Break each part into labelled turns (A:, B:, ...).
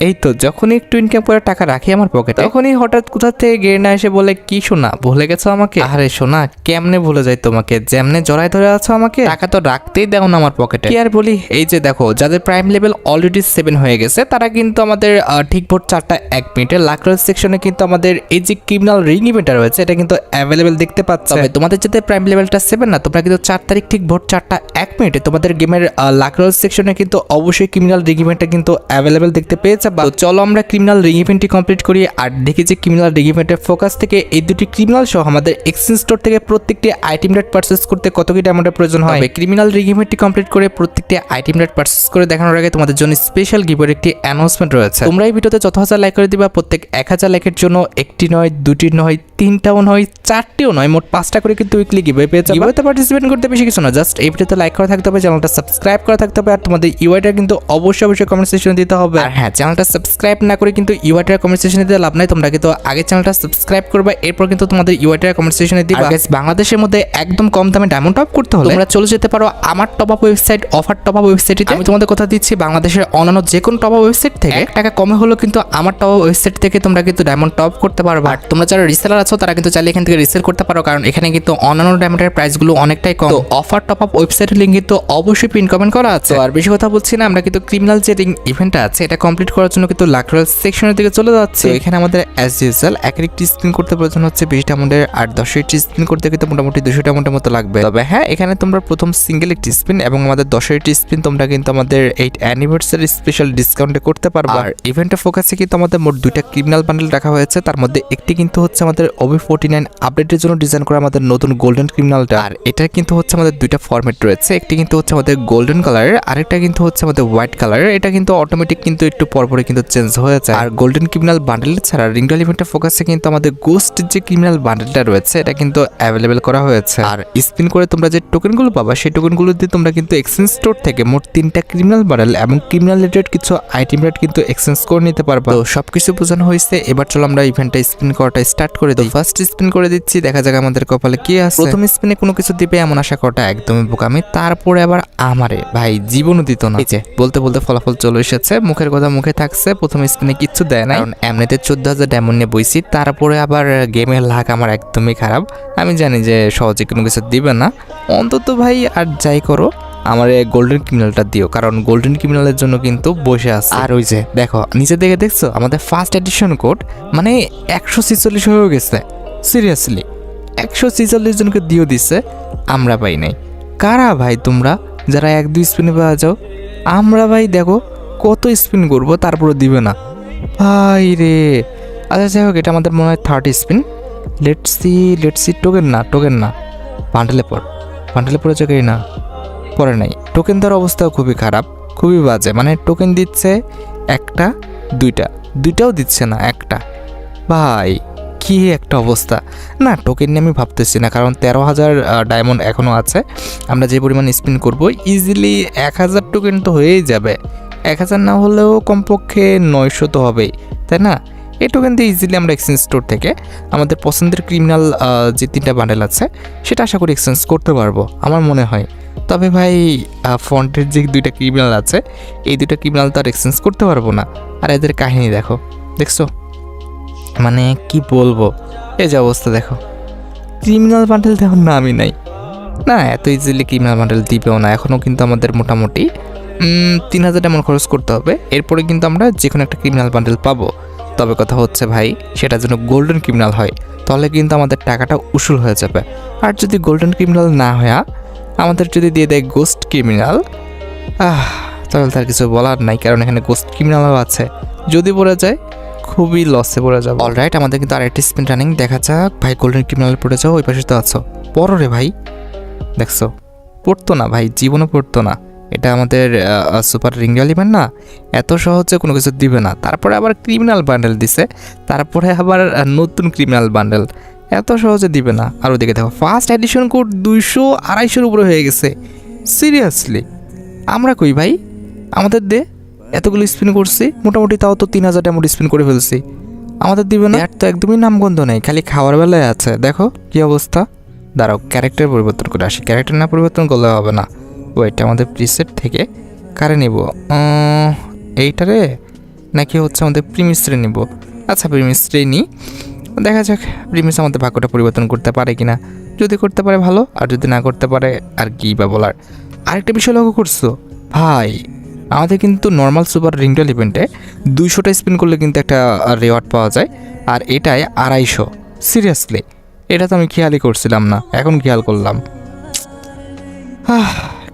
A: এই তো যখনই একটু ইনকাম করে টাকা রাখি আমার পকেটে তখনই হঠাৎ কোথা থেকে গেরিনা এসে বলে কি শোনা ভুলে গেছো আমাকে। আরে শোনা কেমনে ভুলে যাই তোমাকে, যেমনে জড়াই ধরে আছো আমাকে, টাকা তো রাখতেই দাও না আমার পকেটে। কি আর বলি, এই যে দেখো যাদের প্রাইম লেভেল অলরেডি 7 হয়ে গেছে তারা কিন্তু আমাদের ঠিক ভোট 4টা 1 মিনিটে লাকরোল সেকশনে কিন্তু আমাদের এই যে ক্রিমিনাল রিং ইভেন্টটা রয়েছে এটা কিন্তু অ্যাভেলেবেল দেখতে পাচ্ছ। তবে তোমাদের যাতে প্রাইম লেভেলটা 7 না, তোমরা কিন্তু 4 তারিখ ঠিক ভোট 4টা 1 মিনিটে তোমাদের গেমের লাকরোল সেকশনে কিন্তু অবশ্যই ক্রিমিনাল রিং ইভেন্টটা কিন্তু অ্যাভেলেবেল দেখতে পেয়েছে। চলো আমরা ক্রিমিনাল রিং ইভেন্টটি কমপ্লিট করি আর দেখি যে ক্রিমিনাল রিং ইভেন্টের ফোকাস থেকে এই দুটি ক্রিমিনাল সহ আমাদের এক্সচেঞ্জ স্টোর থেকে প্রত্যেকটি আইটেম রেট পারচেজ করতে কত কি ডায়মন্ডের প্রয়োজন হয়। ক্রিমিনাল রিং ইভেন্টটি কমপ্লিট করে প্রত্যেকটি আইটেম রেট পারচেজ করে দেখানোর আগে তোমাদের জন্য স্পেশাল গিভের একটি অ্যানাউন্সমেন্ট রয়েছে। তোমরা এই ভিডিওতে যত হাজার লাইক করে দিবা প্রত্যেক 1000 লাইকের জন্য একটি নয়, দুটি নয়, তিনটাও নয়, চারটিও নয়, মোট 5টা করে কিন্তু উইকলি গিভে পেয়ে যাবে। গিভেতে পার্টিসিপেট করতে বেশি কিছু না, জাস্ট এই ভিডিওতে লাইক করা থাকতে হবে, চ্যানেলটা সাবস্ক্রাইব করা থাকতে হবে আর তোমাদের ইউআইটা কিন্তু অবশ্যই কমেন্ট সেকশনে দিতে হবে। আর হ্যাঁ, চ্যানেলটা সাবস্ক্রাইব না করে কিন্তু ইউআইটার কমেন্ট সেকশনে দিতে লাভ নাই, তোমরা কিন্তু আগে চ্যানেলটা সাবস্ক্রাইব করবে এরপর কিন্তু তোমাদের ইউআইটার কমেন্ট সেকশনে দিবা। গাইস, বাংলাদেশের মধ্যে একদম কম দামে ডায়মন্ড টপ করতে হলে তোমরা চলে যেতে পারো আমার top up website offer top up ওয়েবসাইটে। আমি তোমাদের কথা দিচ্ছি বাংলাদেশের অন্যান্য যে কোনো টপ আপ ওয়েবসাইট থেকে 1 টাকা কমে হলো কিন্তু আমার টপ আপ ওয়েবসাইট থেকে তোমরা কিন্তু ডায়মন্ড টপ করতে পারবে। আর তোমরা যারা রিসেলার আছো তারা কিন্তু চাইলে এখান থেকে রিসেল করতে পারো, কারণ এখানে কিন্তু অন্যান্য ডায়মন্ডের প্রাইসগুলো অনেকটাই কম। তো অফার টপ আপ ওয়েবসাইটের লিংক কিন্তু অবশ্যই পিন কমেন্ট করা আছে। আর বেশি কথা বলছি না, আমরা কিন্তু ক্রিমিনাল যে রিং ইভেন্টটা আছে এটা কমপ্লিট করার জন্য কিন্তু লাকরোল সেকশনের দিকে চলে যাচ্ছে। এখানে আমাদের অ্যাজ ইউজুয়াল একটি স্পিন করতে প্রয়োজন হচ্ছে 20 ডায়মন্ডের আর 10টি স্পিন করতে কিন্তু মোটামুটি 200 ডায়মন্ডের মতো লাগবে। তবে হ্যাঁ, এখানে তোমরা প্রথম সিঙ্গেল একটি স্পিন এবং আমাদের 10টি স্পিন তোমরা কিন্তু আমাদের 8 অ্যানিভার্সারি স্পেশাল ডিসকাউন্টে করতে পারবে। আর ইভেন্টের ফোকাসে কিন্তু আমাদের মোট 2টা ক্রিমিনাল বান্ডেল রাখা হয়েছে, তার মধ্যে একটি কিন্তু হচ্ছে আমাদের OB49 আপডেটের জন্য ডিজাইন করা আমাদের নতুন গোল্ডেন ক্রিমিনালটা। আর এটা কিন্তু হচ্ছে আমাদের 2টা ফরম্যাট রয়েছে, একটি কিন্তু হচ্ছে আমাদের গোল্ডেন কালারের আরেকটা কিন্তু হচ্ছে আমাদের হোয়াইট কালারের। এটা কিন্তু অটোমেটিক কিন্তু একটু পরপরে কিন্তু চেঞ্জ হয়ে যায়। আর গোল্ডেন ক্রিমিনাল বান্ডেল ছাড়া রিংডল ইভেন্টের ফোকাসে কিন্তু আমাদের গোস্ট যে ক্রিমিনাল বান্ডেলটা রয়েছে এটা কিন্তু অ্যাভেলেবেল করা হয়েছে। আর স্পিন করে তোমরা যে টোকেনগুলো পাবা সেই টোকেনগুলো দিয়ে তোমরা কিন্তু এক্সচেঞ্জ স্টোর থেকে মোট 3টা ক্রিমিনাল বান্ডেল এবং ক্রিমিনাল রিলেটেড কিছু আইটেম রেট কিন্তু এক্সচেঞ্জ করে নিতে পারবা। তো সবকিছু বোঝানো হয়েছে, এবার চলো আমরা ইভেন্টটা স্পিন করাটা স্টার্ট করে দিই। ফার্স্ট স্পিন করে দিচ্ছি, দেখা যাক আমাদের কপালে কি আছে। প্রথম স্পিনে কোনো কিছু দিবে এমন আশা করাটা একদমই বোকামি। তারপরে আবার আমারে ভাই জীবনও দিত না। এই যে বলতে বলতে ফলাফল চলে এসেছে, মুখের কথা মুখে থাকছে। প্রথম স্পিনে কিচ্ছু দেয় না, কারণ এমনিতে 14,000 ডায়মন্ড নিয়ে বইছি। তারপরে আবার গেমের লাক আমার একদমই খারাপ। আমি জানি যে সহজে কোনো কিছু দিবে না, অন্তত ভাই আর যাই করো আমার গোল্ডেন ক্রিমিনালটা দিও, কারণ গোল্ডেন ক্রিমিনালের জন্য কিন্তু বসে আছে। আর ওই যে দেখো নিচে দেখে দেখছো আমাদের ফার্স্ট এডিশন কোড মানে 146 হয়ে গেছে। সিরিয়াসলি 146 জনকে দিও দিচ্ছে, আমরা পাই নাই। কারা ভাই তোমরা যারা 1-2 স্পিনে পাওয়া যাও? আমরা ভাই দেখো কত স্পিন করবো তারপরে দিবে না ভাই রে। আচ্ছা যাই হোক, এটা আমাদের মনে হয় 30 স্পিন। লেটস সি টোকেন না বান্ডেলে পড়ে জায়গায় না পরে নাই। টোকেন দেওয়ার অবস্থাও খুবই খারাপ, খুবই বাজে। মানে টোকেন দিচ্ছে একটা, দুইটাও দিচ্ছে না, একটা। ভাই কি একটা অবস্থা না। টোকেন নিয়ে আমি ভাবতেছি না, কারণ 13,000 ডায়মন্ড এখনও আছে। আমরা যে পরিমাণ স্পিন করব ইজিলি 1000 টোকেন তো হয়েই যাবে। 1000 না হলেও কমপক্ষে 900 তো হবেই, তাই না? এই টোকেন দিয়ে ইজিলি আমরা এক্সচেঞ্জ স্টোর থেকে আমাদের পছন্দের ক্রিমিনাল যে 3টা বান্ডেল আছে সেটা আশা করি এক্সচেঞ্জ করতে পারবো আমার মনে হয়। তবে ভাই ফন্টের যে 2টা ক্রিমিনাল আছে এই 2টা ক্রিমিনাল তো আর এক্সচেঞ্জ করতে পারবো না। আর এদের কাহিনী দেখছো মানে কি বলবো, এই যে অবস্থা দেখো। ক্রিমিনাল বান্ডেল দেওয়ার নামই নাই না, এত ইজিলি ক্রিমিনাল বান্ডেল দিবেও না। এখনও কিন্তু আমাদের মোটামুটি 3000 এমন খরচ করতে হবে, এরপরে কিন্তু আমরা যে কোনো একটা ক্রিমিনাল বান্ডেল পাবো। তবে কথা হচ্ছে ভাই সেটা যেন গোল্ডেন ক্রিমিনাল হয়, তাহলে কিন্তু আমাদের টাকাটা উসুল হয়ে যাবে। আর যদি গোল্ডেন ক্রিমিনাল না হয়ে আমাদের যদি দিয়ে দেয় গোস্ট ক্রিমিনাল, তাহলে তার কিছু বলার নাই, কারণ এখানে গোস্ট ক্রিমিনালও আছে। যদি পড়ে যায় খুবই লসে পড়ে যাবে। অলরাইট, আমাদের কিন্তু আরেকটি স্পিন রানিং, দেখা যাক। ভাই গোল্ডেন ক্রিমিনাল পড়ে যাও, ওই পাশে তো আছো, পড়ো রে ভাই। দেখছো পড়তো না ভাই, জীবনও পড়তো না। এটা আমাদের সুপার রিঙ্গল ইভেন্ট না, এত সহজে কোনো কিছু দিবে না। তারপরে আবার ক্রিমিনাল বান্ডেল দিছে, তারপরে আবার নতুন ক্রিমিনাল বান্ডেল, এত সহজে দিবে না। আর ওদিকে দেখো ফার্স্ট এডিশন কোড 200-250 উপরে হয়ে গেছে। সিরিয়াসলি আমরা কই ভাই? আমাদের দে, এতগুলো স্পিন করছি মোটামুটি, তাও তো 3000 ডায়মন্ড স্পিন করে ফেলছি, আমাদের দিবে না। আর তো একদমই নামগন্ধ নেই, খালি খাওয়ার বেলায় আছে। দেখো কি অবস্থা। দাঁড়াও ক্যারেক্টার পরিবর্তন করে আসি, ক্যারেক্টার না পরিবর্তন করলে হবে না। ওইটা আমাদের প্রিসেট থেকে কারে নিব, এইটারে নাকি হচ্ছে আমাদের প্রিমিসরে নিব? আচ্ছা প্রিমিসরে নিই, দেখা যাক প্রিমিস আমাদের ভাগ্যটা পরিবর্তন করতে পারে কিনা। যদি করতে পারে ভালো, আর যদি না করতে পারে আর কি বা বলার। আরেকটা বিষয় লক্ষ্য করছো ভাই, আমাদের কিন্তু নর্মাল সুপার রিংডল ইভেন্টে 200টা স্পিন করলে কিন্তু একটা রেওয়ার্ড পাওয়া যায়, আর এটায় 250। সিরিয়াসলি এটা তো আমি খেয়ালই করছিলাম না, এখন খেয়াল করলাম।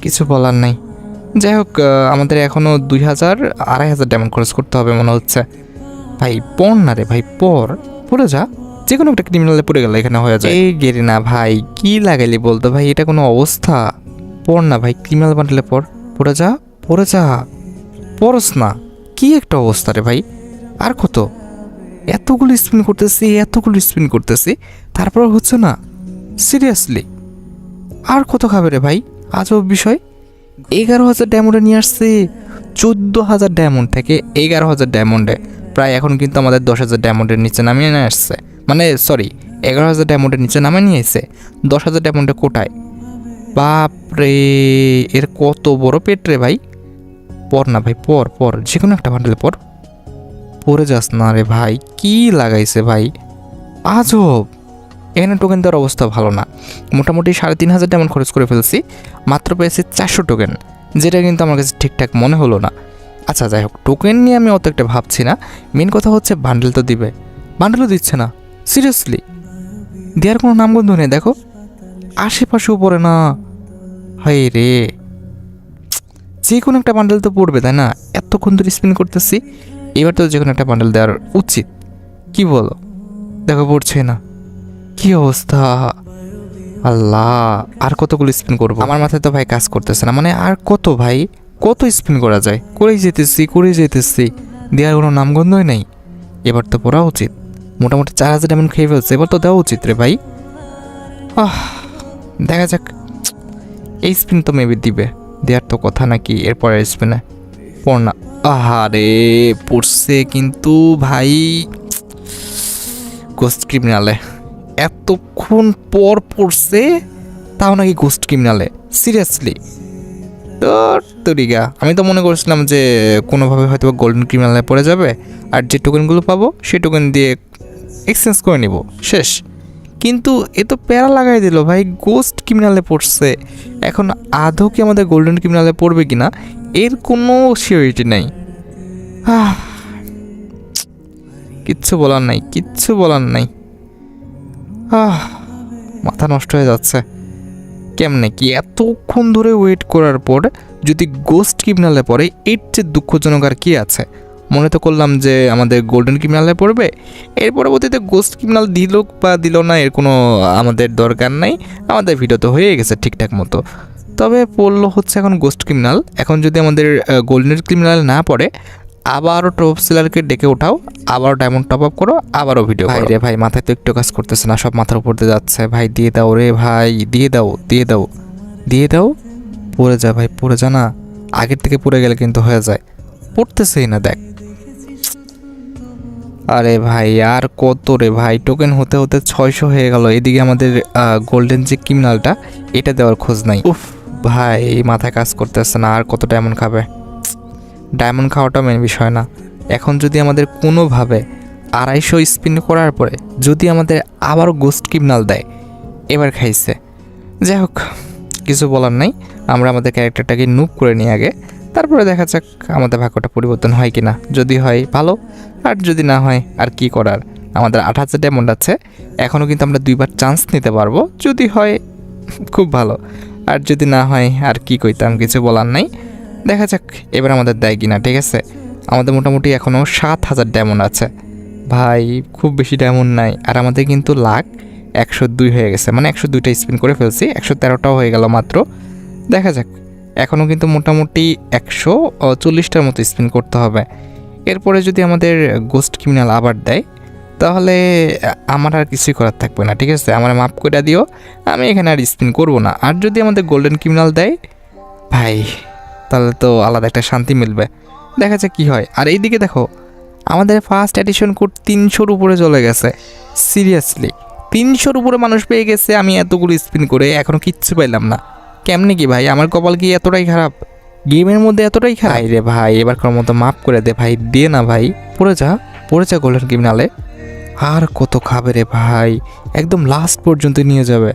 A: কিছু বলার নাই। যাই হোক, আমাদের এখনও 2000-2500 ডায়মন্ড খরচ করতে হবে মনে হচ্ছে। ভাই পড় না রে ভাই, পড়ে যা, যে কোনো একটা ক্রিমিনালে পড়ে গেলে এখানে হয়ে যায়। এই গেরি না ভাই, কি লাগাইলি বলতো ভাই, এটা কোনো অবস্থা? পড় না ভাই, ক্রিমিনাল বান্ডেলে পড়ে যা, পড়স না। কি একটা অবস্থা রে ভাই। আর কত, এতগুলো স্পিন করতেছি তারপর হচ্ছে না? সিরিয়াসলি আর কত খাবে রে ভাই? আজব বিষয়। 11,000 ডায়মন্ডে নিয়ে আসছে, 14,000 ডায়মন্ড থেকে 11,000 ডায়মন্ডে, প্রায় এখন কিন্তু আমাদের 10,000 ডায়মন্ডের নিচে নামিয়ে নিয়ে আসছে। মানে সরি, 11,000 ডায়মন্ডের নিচে নামিয়ে নিয়ে এসে 10,000 ডায়মন্ডে কোটায়। বাপরে, এর কত বড় পেট রে ভাই। পর না ভাই, পর যে কোনো একটা বান্ডেলে পরে যাস না রে ভাই। কি লাগাইছে ভাই, আজব। এখানে টোকেন দেওয়ার অবস্থা ভালো না, মোটামুটি 3,500 ডায়মন্ড খরচ করে ফেলছি, মাত্র পেয়েছি 400 টোকেন, যেটা কিন্তু আমার কাছে ঠিকঠাক মনে হলো না। আচ্ছা যাই হোক, টোকেন নিয়ে আমি অত একটা ভাবছি না, মেন কথা হচ্ছে বান্ডেল তো দিবে, বান্ডেলও দিচ্ছে না। সিরিয়াসলি দেওয়ার কোনো নামগন্ধ নেই। দেখো আশেপাশেও পড়ে না। হাই রে, যে কোনো একটা বান্ডেল তো পড়বে তাই না? এতক্ষণ ধরে স্পিন করতেছি, এবার তো যে কোনো একটা বান্ডেল দেওয়ার উচিত, কি বলো? দেখো পড়ছে না, কি অবস্থা। আল্লাহ, আর কতগুলো স্পিন করবো? আমার মাথায় তো ভাই কাজ করতেছে না, মানে আর কত ভাই, কত স্পিন করা যায়? করেই যেতেছি, দেওয়ার কোনো নামগন্ধই নেই। এবার তো পড়া উচিত, মোটামুটি 4,000 ডায়মন্ড খেয়ে ফেলছে, এবার তো দেওয়া উচিত রে ভাই। দেখা যাক, এই স্পিন তো মেবি দিবে, দেওয়ার তো কথা নাকি এরপরের স্পিনে। পড় না। আহারে, পড়ছে কিন্তু ভাই, গোস্ট ক্রিমিনালে এতক্ষণ পর পড়ছে, তাও নাকি গোস্ট ক্রিমিনালে। সিরিয়াসলি তরিগা, আমি তো মনে করছিলাম যে কোনোভাবে হয়তো গোল্ডেন ক্রিমিনালে পড়ে যাবে, আর যে টোকেনগুলো পাবো সেই টোকেন দিয়ে এক্সচেঞ্জ করে নিব, শেষ। কিন্তু এ তো প্যারা লাগাই দিল ভাই, গোস্ট ক্রিমিনালে পড়ছে। এখন আদৌ কি আমাদের গোল্ডেন ক্রিমিনালে পড়বে কিনা এর কোনো সিওরিটি নেই। কিচ্ছু বলার নাই। মাথা নষ্ট হয়ে যাচ্ছে। কেমনে কি এতক্ষণ ধরে ওয়েট করার পর যদি গোস্ট ক্রিমিনালে পড়ে, এর চেয়ে দুঃখজনক আর কি আছে? মনে তো করলাম যে আমাদের গোল্ডেন ক্রিমিনালে পড়বে, এর পরবর্তীতে গোস্ট ক্রিমিনাল দিল বা দিল না এর কোনো আমাদের দরকার নাই, আমাদের ভিডিও তো হয়ে গেছে ঠিকঠাক মতো। তবে পড়লো হচ্ছে এখন গোস্ট ক্রিমিনাল। এখন যদি আমাদের গোল্ডেন ক্রিমিনাল না পড়ে, আবারও টপ সেলারকে ডেকে ওঠাও, আবারও ডায়মন্ড টপ আপ করো, আবারও ভিডিও। ভাই রে ভাই, মাথায় তো একটু কাজ করতেছে না, সব মাথার উপর দিয়ে যাচ্ছে। ভাই দিয়ে দাও রে ভাই, দিয়ে দাও। পড়ে যা ভাই, পড়ে যা না, আগের থেকে পড়ে গেলে কিন্তু হয়ে যায়। পড়তেছেই না দেখ। আরে ভাই আর কত রে ভাই, টোকেন হতে হতে 600 হয়ে গেল। এদিকে আমাদের গোল্ডেন যে ক্রিমিনালটা, এটা দেওয়ার খোঁজ নাই। উফ ভাই, মাথায় কাজ করতেছে না, আর কত ডায়মন্ড খাবে? ডায়মন্ড খাওয়াটা মেন বিষয় না, এখন যদি আমাদের কোনোভাবে 250 স্পিন করার পরে যদি আমাদের আবারও গোস্ট ক্রিমিনাল দেয়, এবার খাইছে। যাই হোক, কিছু বলার নাই, আমরা আমাদের ক্যারেক্টারটাকে নুব করে নিই আগে, তারপরে দেখা যাক আমাদের ভাগ্যটা পরিবর্তন হয় কি না। যদি হয় ভালো, আর যদি না হয় আর কি করার। আমাদের 8,000 ডায়মন্ড আছে, এখনও কিন্তু আমরা 2বার চান্স নিতে পারবো। যদি হয় খুব ভালো, আর যদি না হয় আর কি কইতাম, কিছু বলার নাই। দেখা যাক এবার আমাদের দেয় কিনা। ঠিক আছে, আমাদের মোটামুটি এখনও 7,000 ডায়মন্ড আছে ভাই, খুব বেশি ডায়মন্ড নাই। আর আমাদের কিন্তু লাখ 102 হয়ে গেছে, মানে 102টা স্পিন করে ফেলছি, 113টাও হয়ে গেল মাত্র। দেখা যাক, এখনও কিন্তু মোটামুটি 140টার মতো স্পিন করতে হবে। এরপরে যদি আমাদের গোস্ট ক্রিমিনাল আবার দেয়, তাহলে আমার আর কিছুই করার থাকবে না। ঠিক আছে, আমার মাফ করে দিও, আমি এখানে আর স্পিন করবো না। আর যদি আমাদের গোল্ডেন ক্রিমিনাল দেয় ভাই, তাহলে তো আলাদা একটা শান্তি মিলবে। দেখা যাক কী হয়। আর এইদিকে দেখো, আমাদের ফার্স্ট এডিশন কোড 300-র উপরে চলে গেছে। সিরিয়াসলি 300-র উপরে মানুষ পেয়ে গেছে, আমি এতগুলো স্পিন করে এখনও কিচ্ছু পাইলাম না। কেমনে কি ভাই, আমার কপাল কি এতটাই খারাপ? গেমের মধ্যে এতটাই খারাপ রে ভাই, এবার কোন মতো মাফ করে দে ভাই, দে না ভাই, পড়ে যা গোল্ডেন ক্রিমিনালে। আর কত খাবে রে ভাই, একদম লাস্ট পর্যন্ত নিয়ে যাবে।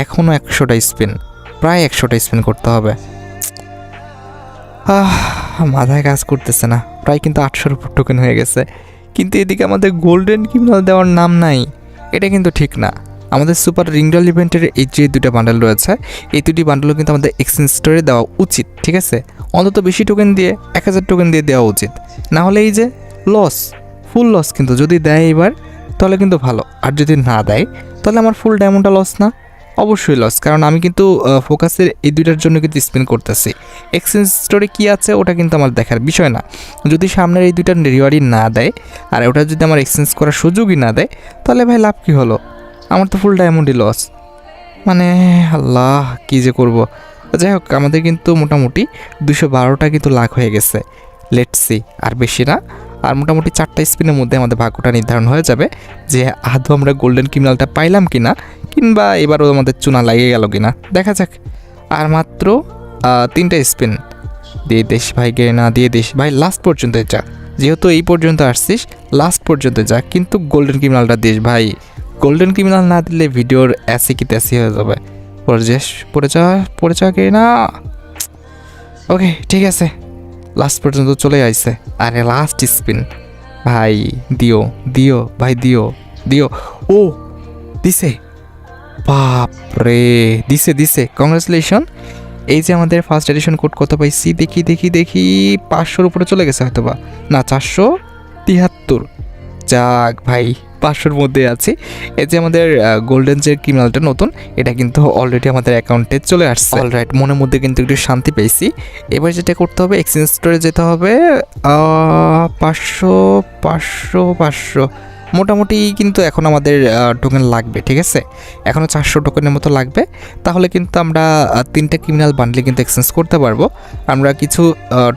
A: এখনও 100টা স্পিন, প্রায় 100টা স্পিন করতে হবে। মাথায় কাজ করতেছে না, প্রায় কিন্তু 800-র উপর টোকেন হয়ে গেছে, কিন্তু এদিকে আমাদের গোল্ডেন ক্রিমিনাল দেওয়ার নাম নাই। এটা কিন্তু ঠিক না। আমাদের সুপার রিংডল ইভেন্টের এই যে 2টা বান্ডেল রয়েছে, এই 2টি বান্ডেলও কিন্তু আমাদের এক্সচেঞ্জ স্টোরে দেওয়া উচিত, ঠিক আছে? অন্তত বেশি টোকেন দিয়ে 1000 টোকেন দিয়ে দেওয়া উচিত, না হলে এই যে লস, ফুল লস। কিন্তু যদি দেয় এবার তাহলে কিন্তু ভালো, আর যদি না দেয় তাহলে আমার ফুল ডায়মন্ডটা লস না? অবশ্যই লস, কারণ আমি কিন্তু ফোকাসের এই 2টার জন্য কিন্তু স্পিন করতেছি। এক্সচেঞ্জ স্টোরে কী আছে ওটা কিন্তু আমার দেখার বিষয় না। যদি সামনের এই 2টার রিওয়ার্ডই না দেয় আর ওটা যদি আমার এক্সচেঞ্জ করার সুযোগই না দেয়, তাহলে ভাই লাভ কী হলো? আমার তো ফুল ডায়মন্ডই লস। মানে আল্লাহ, কী যে করব। যাই হোক, আমাদের কিন্তু মোটামুটি 212টা কিন্তু লাখ হয়ে গেছে। লেটস সি, আর বেশি না, আর মোটামুটি 4টা স্পিনের মধ্যে আমাদের ভাগ্যটা নির্ধারণ হয়ে যাবে যে আদৌ আমরা গোল্ডেন ক্রিমিনালটা পাইলাম কিনা, কিংবা এবারও আমাদের চুনা লাগিয়ে গেল কিনা, দেখা যাক। আর মাত্র 3টা স্পিন দিয়ে দিস ভাই, না দিয়ে দিস ভাই, লাস্ট পর্যন্ত যা, যেহেতু এই পর্যন্ত আসছিস লাস্ট পর্যন্ত যা, কিন্তু গোল্ডেন ক্রিমিনালটা দিস ভাই। গোল্ডেন ক্রিমিনাল না দিলে ভিডিওর অ্যাসি কি ত্যাসি হয়ে যাবে। পড়ে যা না। ওকে, ঠিক আছে, লাস্ট পর্যন্ত চলে আইছে। আরে লাস্ট স্পিন ভাই, দিও ভাই, দিও। ও দিছে, বাপ রে, দিছে। কংগ্রেচুলেশন। এই যে আমাদের ফার্স্ট এডিশন কোড কত পাইছি, দেখি 500-র উপরে চলে গেছে হয়তো বা, না 473। যাক ভাই, 500-র মধ্যে আছে। এই যে আমাদের গোল্ডেন যে ক্রিমিনালটা নতুন, এটা কিন্তু অলরেডি আমাদের অ্যাকাউন্টে চলে আসছে। অলরাইট, মনের মধ্যে কিন্তু একটু শান্তি পেয়েছি। এবার যেটা করতে হবে, এক্সচেঞ্জ স্টোরে যেতে হবে। 500 মোটামুটি কিন্তু এখন আমাদের টোকেন লাগবে, ঠিক আছে? এখনও 400 টোকেনের মতো লাগবে, তাহলে কিন্তু আমরা 3টা ক্রিমিনাল বান্ডেল কিন্তু এক্সচেঞ্জ করতে পারবো। আমরা কিছু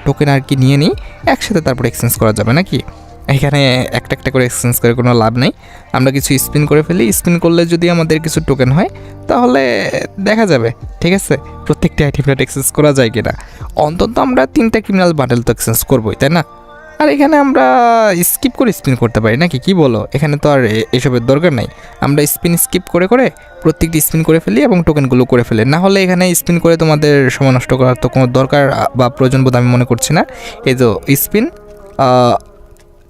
A: টোকেন আর কি নিয়ে নিই, একসাথে তারপর এক্সচেঞ্জ করা যাবে নাকি? এখানে একটা করে এক্সচেঞ্জ করে কোনো লাভ নেই। আমরা কিছু স্পিন করে ফেলি, স্পিন করলে যদি আমাদের কিছু টোকেন হয় তাহলে দেখা যাবে, ঠিক আছে, প্রত্যেকটা আইটেমটা এক্সচেঞ্জ করা যায় কিনা। অন্তত আমরা 3টা ক্রিমিনাল বান্ডেল তো এক্সচেঞ্জ করবোই, তাই না? আর এখানে আমরা স্কিপ করে স্পিন করতে পারি নাকি, কি বলো? এখানে তো আর এসবের দরকার নাই। আমরা স্কিপ করে প্রত্যেকটি স্পিন করে ফেলি এবং টোকেনগুলো করে ফেলি। না হলে এখানে স্পিন করে তোমাদের সময় নষ্ট করার তো কোনো দরকার বা প্রয়োজন বোধ আমি মনে করছি না। এই তো স্পিন,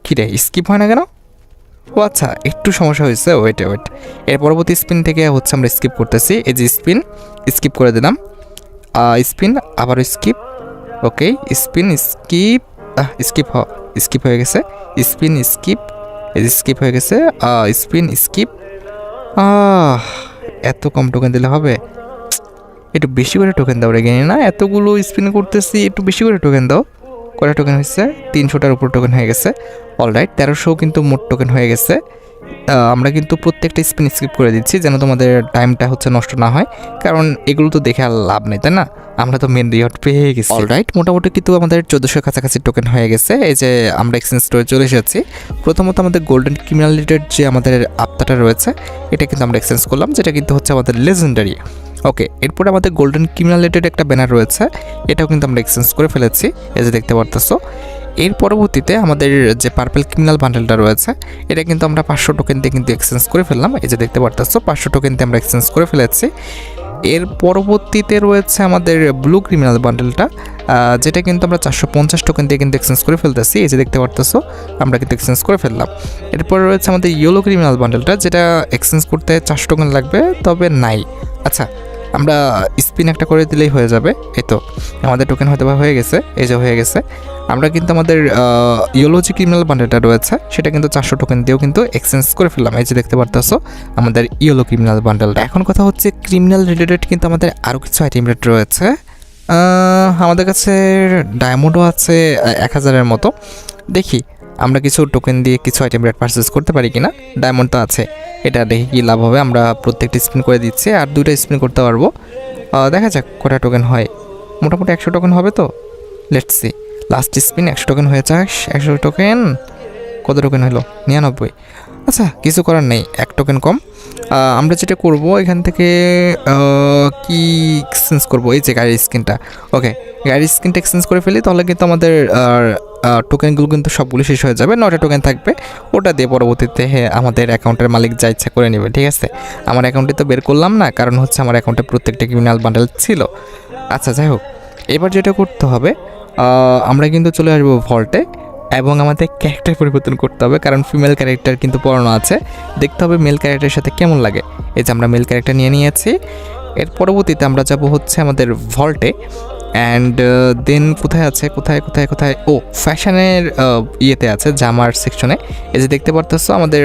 A: কী রে, স্কিপ হয় না কেন? ও আচ্ছা, একটু সমস্যা হয়েছে, ওয়েট। এর পরবর্তী স্পিন থেকে হচ্ছে আমরা স্কিপ করতেছি। এই যে স্কিপ করে দিলাম, স্পিন, আবারও স্কিপ। ওকে, স্কিপ হয়ে গেছে। স্পিন স্কিপ, এই যে স্কিপ হয়ে গেছে। Spin skip. এত কম টোকেন দিলে হবে? একটু বেশি করে টোকেন দাও রে গেনি না, এতগুলো স্পিন করতেছি, একটু বেশি করে টোকেন দাও। কটা টোকেন হয়েছে? 300টার উপর টোকেন হয়ে গেছে। অলরাইট, 1300 কিন্তু মোট টোকেন হয়ে গেছে। আমরা কিন্তু প্রত্যেকটা স্পিন স্কিপ করে দিচ্ছি যেন তোমাদের টাইমটা হচ্ছে নষ্ট না হয়, কারণ এগুলো তো দেখে আর লাভ নেই, তাই না? আমরা তো মেন রিওয়ার্ড পেয়ে গেছি। অলরাইট, মোটামুটি কিন্তু আমাদের 1400 কাছাকাছি টোকেন হয়ে গেছে। এই যে আমরা এক্সচেঞ্জ স্টোরে চলে এসেছি। প্রথমত আমাদের গোল্ডেন ক্রিমিনাল রিলেটেড যে আমাদের আত্মাটা রয়েছে, এটা কিন্তু আমরা এক্সচেঞ্জ করলাম, যেটা কিন্তু হচ্ছে আমাদের লেজেন্ডারি। ওকে, এরপরে আমাদের গোল্ডেন ক্রিমিনাল রিলেটেড একটা ব্যানার রয়েছে, এটাও কিন্তু আমরা এক্সচেঞ্জ করে ফেলেছি, এই যে দেখতে পারতেছো। এর পরবর্তীতে আমাদের যে পার্পল ক্রিমিনাল বান্ডেলটা রয়েছে, এটা কিন্তু আমরা 500 টোকেন দিয়ে কিন্তু এক্সচেঞ্জ করে ফেললাম, এই যে দেখতে পারতেছো 500 টোকেন দিয়ে আমরা এক্সচেঞ্জ করে ফেলেছি। এর পরবর্তীতে রয়েছে আমাদের ব্লু ক্রিমিনাল বান্ডেলটা, যেটা কিন্তু আমরা 450 টোকেন দিয়ে কিন্তু এক্সচেঞ্জ করে ফেলতেছি, এই যে দেখতে পারতেছো আমরা কিন্তু এক্সচেঞ্জ করে ফেললাম। এরপর রয়েছে আমাদের ইয়েলো ক্রিমিনাল বান্ডেলটা, যেটা এক্সচেঞ্জ করতে 400 টোকেন লাগবে, তবে নাই। আচ্ছা, আমরা স্পিন একটা করে দিলেই হয়ে যাবে। এই তো আমাদের টোকেন হয়তো বা হয়ে গেছে, এই যে হয়ে গেছে। আমরা কিন্তু আমাদের ইয়েলো যে ক্রিমিনাল বান্ডেলটা রয়েছে, সেটা কিন্তু 400 টোকেন দিয়েও কিন্তু এক্সচেঞ্জ করে ফেললাম, এই যে দেখতে পারতেছো আমাদের ইয়েলো ক্রিমিনাল বান্ডেলটা। এখন কথা হচ্ছে ক্রিমিনাল রিলেটেড কিন্তু আমাদের আরও কিছু আইটেম রেট রয়েছে। আমাদের কাছে ডায়মন্ডও আছে 1000-এর মতো। দেখি আমরা কিছু টোকেন দিয়ে কিছু আইটেম রেট পারচেস করতে পারি কিনা। ডায়মন্ড তো আছে, এটা দেখি কী লাভ হবে। আমরা প্রত্যেকটি স্পিন করে দিচ্ছি, আর 2টা স্পিন করতে পারবো। দেখা যাক কটা টোকেন হয়। মোটামুটি 100 টোকেন হবে তো, let's see. Last spin 100 token হয়ে যাক। 100 টোকেন, কত টোকেন হলো? 99। আচ্ছা কিছু করার নেই, 1 টোকেন কম। আমরা যেটা করব এখান থেকে কি এক্সচেঞ্জ করব, এই যে গাড়ির স্কিনটা। ওকে, গাড়ির স্কিনটা এক্সচেঞ্জ করে ফেলি, তাহলে কিন্তু আমাদের টোকেনগুলো কিন্তু সবগুলো শেষ হয়ে যাবে। 9টা টোকেন থাকবে, ওটা দিয়ে পরবর্তীতে আমাদের অ্যাকাউন্টের মালিক যা ইচ্ছা করে নেবে, ঠিক আছে। আমার অ্যাকাউন্টে তো বের করলাম না, কারণ হচ্ছে আমার অ্যাকাউন্টে প্রত্যেকটা ক্রিমিনাল বান্ডেল ছিল। আচ্ছা যাই হোক, এবার যেটা করতে হবে, আমরা কিন্তু চলে আসবো ভল্টে, এবং আমাদের ক্যারেক্টার পরিবর্তন করতে হবে, কারণ ফিমেল ক্যারেক্টার কিন্তু পড়ানো আছে। দেখতে হবে মেল ক্যারেক্টারের সাথে কেমন লাগে। এই যে আমরা মেল ক্যারেক্টার নিয়ে নিয়েছি। এর পরবর্তীতে আমরা যাব হচ্ছে আমাদের ভল্টে, অ্যান্ড দেন কোথায় আছে, কোথায় ও ফ্যাশনের ইয়েতে আছে, জামার সেকশনে। এই যে দেখতে পারতেছো আমাদের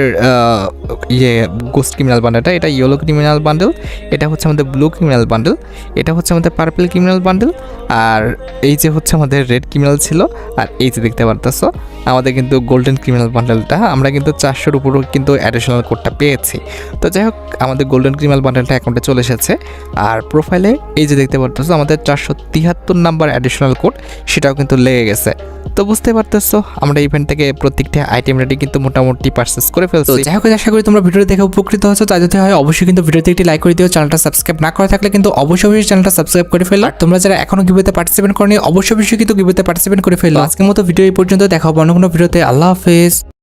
A: গোস্ট ক্রিমিনাল বান্ডেলটা, এটা ইয়েলো ক্রিমিনাল বান্ডেল, এটা হচ্ছে আমাদের ব্লু ক্রিমিনাল বান্ডেল, এটা হচ্ছে আমাদের পার্পল ক্রিমিনাল বান্ডেল, আর এই যে হচ্ছে আমাদের রেড ক্রিমিনাল ছিল, আর এই যে দেখতে পারতেছো আমাদের কিন্তু গোল্ডেন ক্রিমিনাল বান্ডেলটা। আমরা কিন্তু 400-র উপরও কিন্তু অ্যাডিশনাল কোডটা পেয়েছি। তো যাই হোক, আমাদের গোল্ডেন ক্রিমিনাল বান্ডেলটা অ্যাকাউন্টে চলে এসেছে। আর প্রোফাইলে এই যে দেখতে পারতেছো আমাদের 473 নাম্বার অ্যাডিশনাল কোড, সেটাও কিন্তু লেগে গেছে। তো বুঝতে পারতেছো আমরা ইভেন্ট থেকে প্রত্যেকটা আইটেম রেডি কিন্তু মোটামুটি পারচেস করে ফেলছি। যাই হোক, আশা করি তোমরা ভিডিও দেখে উপকৃত হয়েছো। তাই যদি হয় অবশ্যই কিন্তু ভিডিওতে একটি লাইক করে দিও। চ্যানেলটা সাবস্ক্রাইব না করা থাকলে কিন্তু অবশ্যই চ্যানেলটা সাবস্ক্রাইব করে ফেলো। আর তোমরা যারা এখনো গিভওয়েতে পার্টিসিপেট করনি, অবশ্যই কিন্তু গিভওয়েতে পার্টিসিপেট করে ফেলো। আজকের মতো ভিডিও এই পর্যন্ত, দেখা হবে অন্য কোনো ভিডিওতে। আল্লাহ হাফেজ।